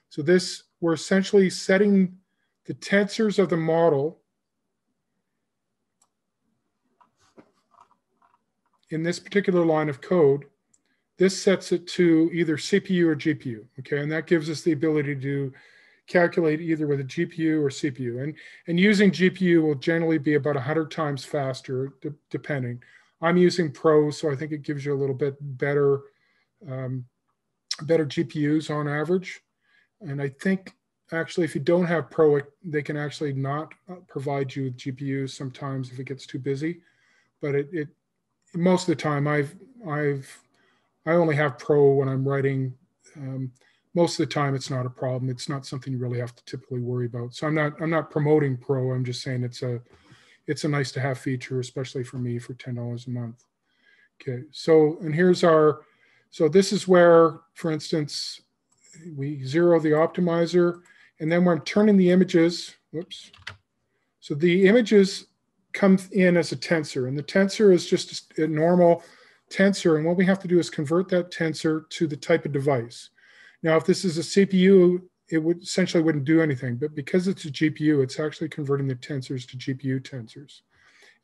So this, we're essentially setting the tensors of the model in this particular line of code. This sets it to either CPU or GPU, okay? And that gives us the ability to calculate either with a GPU or CPU. And using GPU will generally be about 100 times faster, depending. I'm using Pro, so I think it gives you a little bit better, better GPUs on average. And I think actually if you don't have Pro, they can actually not provide you with GPUs sometimes if it gets too busy. But most of the time I only have Pro when I'm writing. Most of the time it's not a problem. It's not something you really have to typically worry about. So I'm not promoting Pro. I'm just saying it's a nice to have feature, especially for me for $10 a month. Okay, so and here's so this is where, for instance, we zero the optimizer, and then when I'm turning the images, whoops. So the images come in as a tensor, and the tensor is just a normal tensor, and what we have to do is convert that tensor to the type of device. Now, if this is a CPU, it would essentially wouldn't do anything, but because it's a GPU, it's actually converting the tensors to GPU tensors.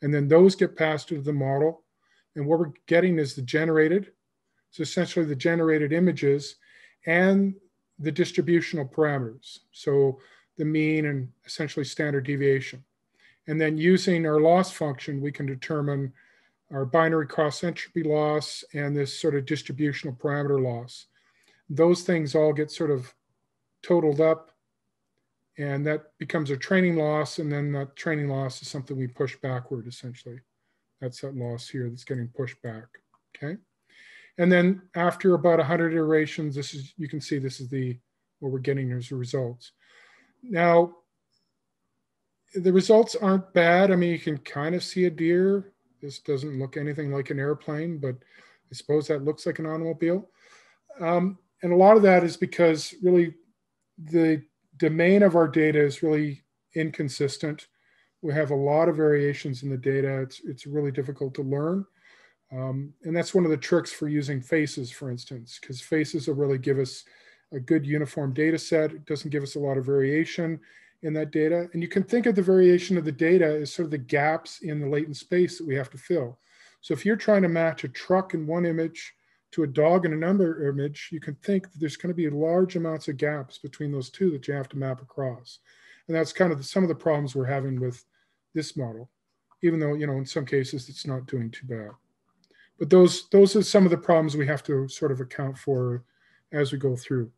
And then those get passed to the model. And what we're getting is the generated, so essentially the generated images and the distributional parameters. So the mean and essentially standard deviation. And then using our loss function, we can determine our binary cross entropy loss and this sort of distributional parameter loss. Those things all get sort of totaled up, and that becomes a training loss, and then that training loss is something we push backward, essentially. That's that loss here that's getting pushed back, okay? And then after about 100 iterations, this is, you can see this is what we're getting as the results. Now, the results aren't bad. I mean, you can kind of see a deer. This doesn't look anything like an airplane, but I suppose that looks like an automobile. And a lot of that is because really the domain of our data is really inconsistent. We have a lot of variations in the data. It's really difficult to learn. And that's one of the tricks for using faces, for instance, because faces will really give us a good uniform data set. It doesn't give us a lot of variation in that data. And you can think of the variation of the data as sort of the gaps in the latent space that we have to fill. So if you're trying to match a truck in one image to a dog in another image, you can think that there's going to be large amounts of gaps between those two that you have to map across. And that's kind of some of the problems we're having with this model, even though, you know, in some cases it's not doing too bad. But those are some of the problems we have to sort of account for as we go through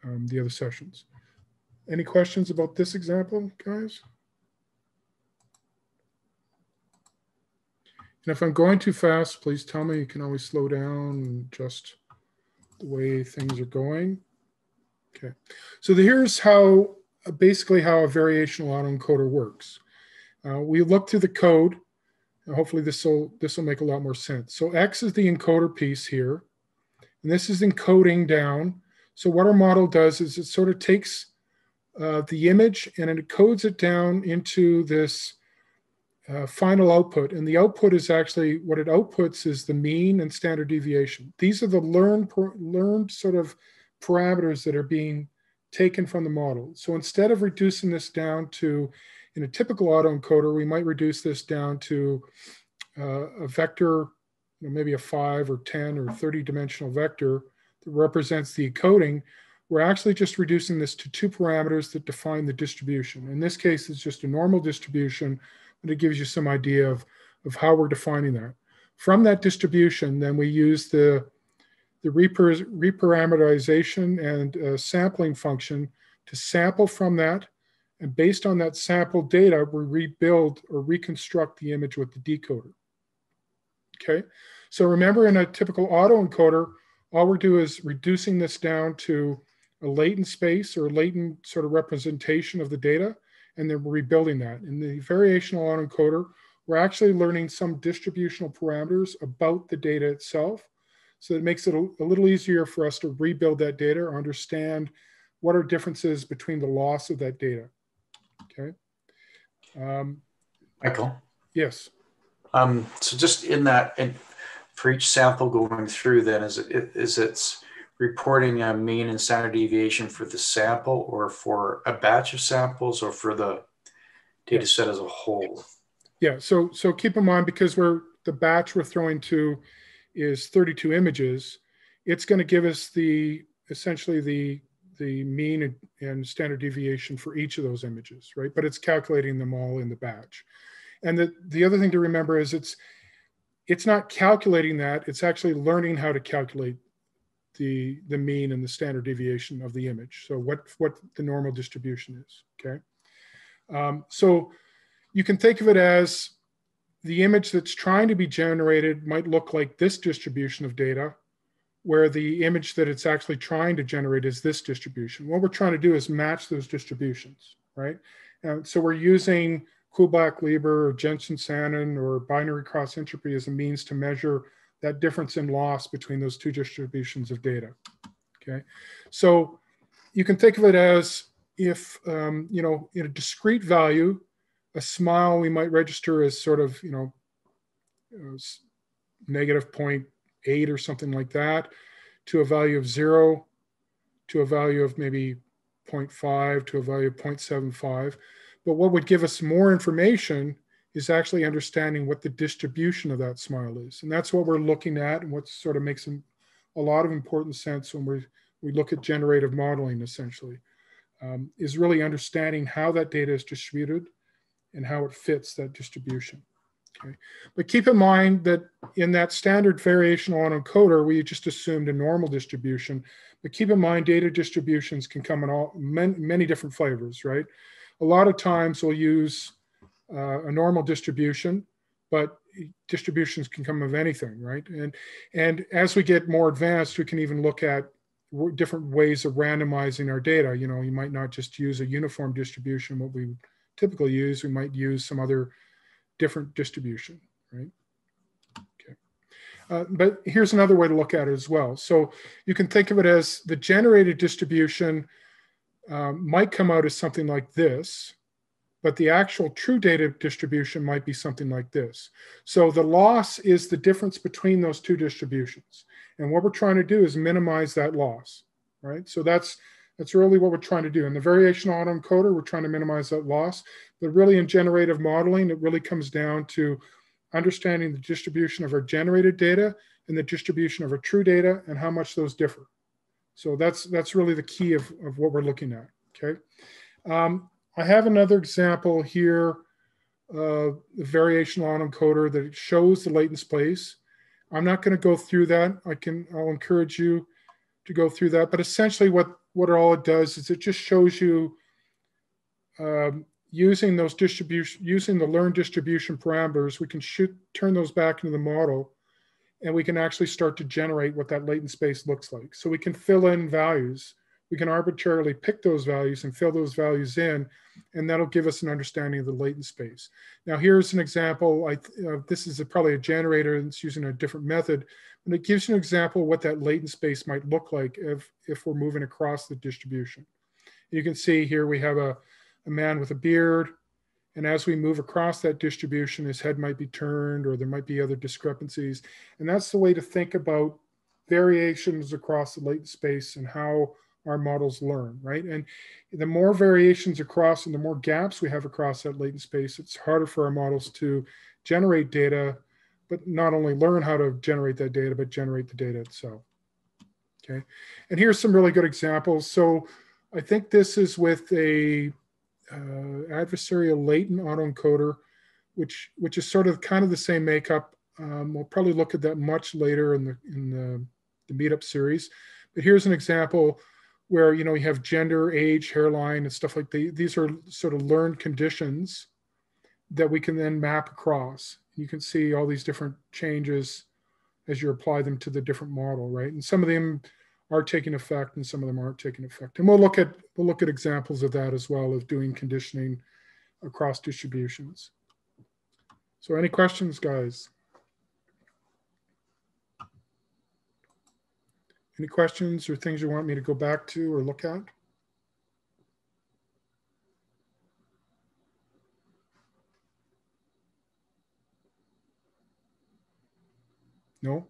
the other sessions. Any questions about this example, guys? And if I'm going too fast, please tell me. You can always slow down and adjust the way things are going. Okay, so here's how basically how a variational autoencoder works. We look through the code. And hopefully this will make a lot more sense. So X is the encoder piece here, and this is encoding down. So what our model does is it sort of takes the image and it encodes it down into this final output. And the output is actually, what it outputs is the mean and standard deviation. These are the learned sort of parameters that are being taken from the model. So instead of reducing this down to, in a typical autoencoder, we might reduce this down to a vector, you know, maybe a 5 or 10 or 30 dimensional vector that represents the encoding. We're actually just reducing this to two parameters that define the distribution. In this case, it's just a normal distribution, but it gives you some idea of how we're defining that. From that distribution, then we use the reparameterization and sampling function to sample from that. And based on that sampled data, we rebuild or reconstruct the image with the decoder. Okay, so remember, in a typical autoencoder, all we're doing is reducing this down to a latent space or latent sort of representation of the data, and then we're rebuilding that. In the variational autoencoder, we're actually learning some distributional parameters about the data itself. So it makes it a little easier for us to rebuild that data or understand what are differences between the loss of that data. Okay. Michael? Yes. So just in that, and for each sample going through, then is it's reporting a mean and standard deviation for the sample, or for a batch of samples, or for the data set as a whole? Yeah. So keep in mind, because the batch we're throwing to is 32 images, it's going to give us essentially the mean and standard deviation for each of those images, right? But it's calculating them all in the batch. And the other thing to remember is it's not calculating that, it's actually learning how to calculate the mean and the standard deviation of the image. So what the normal distribution is, okay? So you can think of it as the image that's trying to be generated might look like this distribution of data, where the image that it's actually trying to generate is this distribution. What we're trying to do is match those distributions, right? And so we're using Kullback-Leibler or Jensen-Sanon or binary cross entropy as a means to measure that difference in loss between those two distributions of data, okay? So you can think of it as if, you know, in a discrete value, a smile we might register as sort of, you know, negative 0.8 or something like that, to a value of 0, to a value of maybe 0.5 to a value of 0.75. But what would give us more information is actually understanding what the distribution of that smile is. And that's what we're looking at, and what sort of makes a lot of important sense when we look at generative modeling, essentially, is really understanding how that data is distributed and how it fits that distribution. Okay. But keep in mind that in that standard variational autoencoder, we just assumed a normal distribution. But keep in mind, data distributions can come in many different flavors, right? A lot of times we'll use a normal distribution, but distributions can come of anything, right? And as we get more advanced, we can even look at different ways of randomizing our data. You know, you might not just use a uniform distribution, what we typically use. We might use some other different distribution, right? Okay. But here's another way to look at it as well. So you can think of it as the generated distribution might come out as something like this, but the actual true data distribution might be something like this. So the loss is the difference between those two distributions. And what we're trying to do is minimize that loss, right? So that's really what we're trying to do. In the variational autoencoder, we're trying to minimize that loss. But really in generative modeling, it really comes down to understanding the distribution of our generated data and the distribution of our true data and how much those differ. So that's really the key of what we're looking at, okay? I have another example here, the variational autoencoder that shows the latent space. I'm not going to go through that. I'll encourage you to go through that. But essentially, what all it does is it just shows you using the learned distribution parameters. We can turn those back into the model, and we can actually start to generate what that latent space looks like. So we can fill in values. We can arbitrarily pick those values and fill those values in, and that'll give us an understanding of the latent space. Now, here's an example. This is probably a generator that's using a different method, and it gives you an example of what that latent space might look like if we're moving across the distribution. You can see here we have a man with a beard, and as we move across that distribution, his head might be turned, or there might be other discrepancies. And that's the way to think about variations across the latent space and how our models learn, right? And the more variations across and the more gaps we have across that latent space, it's harder for our models to generate data, but not only learn how to generate that data, but generate the data itself, okay? And here's some really good examples. So I think this is with a adversarial latent autoencoder, which is sort of kind of the same makeup. We'll probably look at that much later in the meetup series. But here's an example where, you know, you have gender, age, hairline, and stuff like that. These are sort of learned conditions that we can then map across. You can see all these different changes as you apply them to the different model, right? And some of them are taking effect and some of them aren't taking effect. And we'll look at examples of that as well, of doing conditioning across distributions. So any questions, guys? Any questions or things you want me to go back to or look at? No?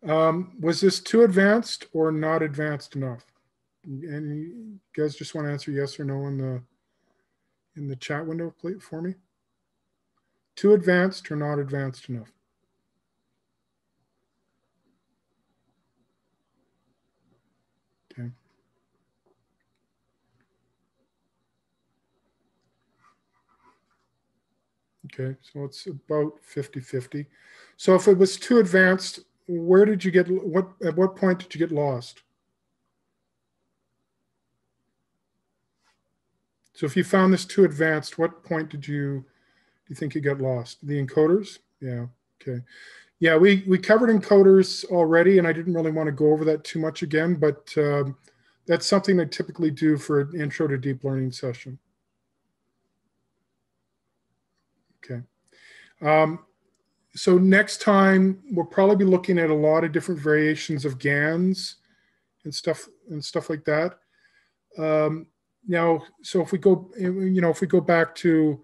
Was this too advanced or not advanced enough? And you guys just want to answer yes or no in the chat window for me? Too advanced or not advanced enough? Okay. Okay, so it's about 50-50. So if it was too advanced, where did you get, at what point did you get lost? So if you found this too advanced, what point do you think you got lost? The encoders? Yeah, okay. Yeah, we covered encoders already, and I didn't really want to go over that too much again, but that's something I typically do for an intro to deep learning session. Okay. So next time we'll probably be looking at a lot of different variations of GANs and stuff like that. Now, so if we go back to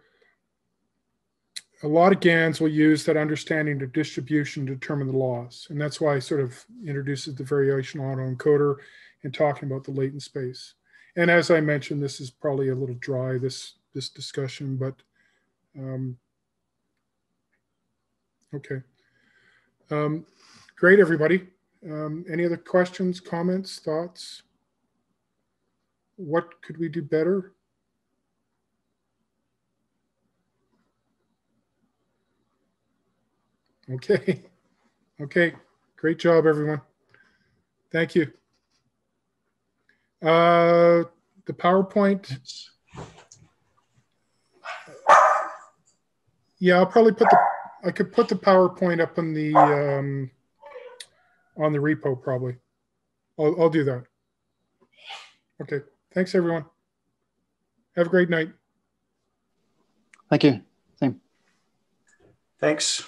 a lot of GANs, will use that understanding of distribution to determine the loss, and that's why I sort of introduces the variational autoencoder and talking about the latent space. And as I mentioned, this is probably a little dry, this discussion, but okay. Great, everybody. Any other questions, comments, thoughts? What could we do better? Okay. Okay. Great job, everyone. Thank you. The PowerPoint. Yeah, I'll probably I could put the PowerPoint up on the repo probably. I'll do that. Okay. Thanks, everyone. Have a great night. Thank you. Same. Thanks.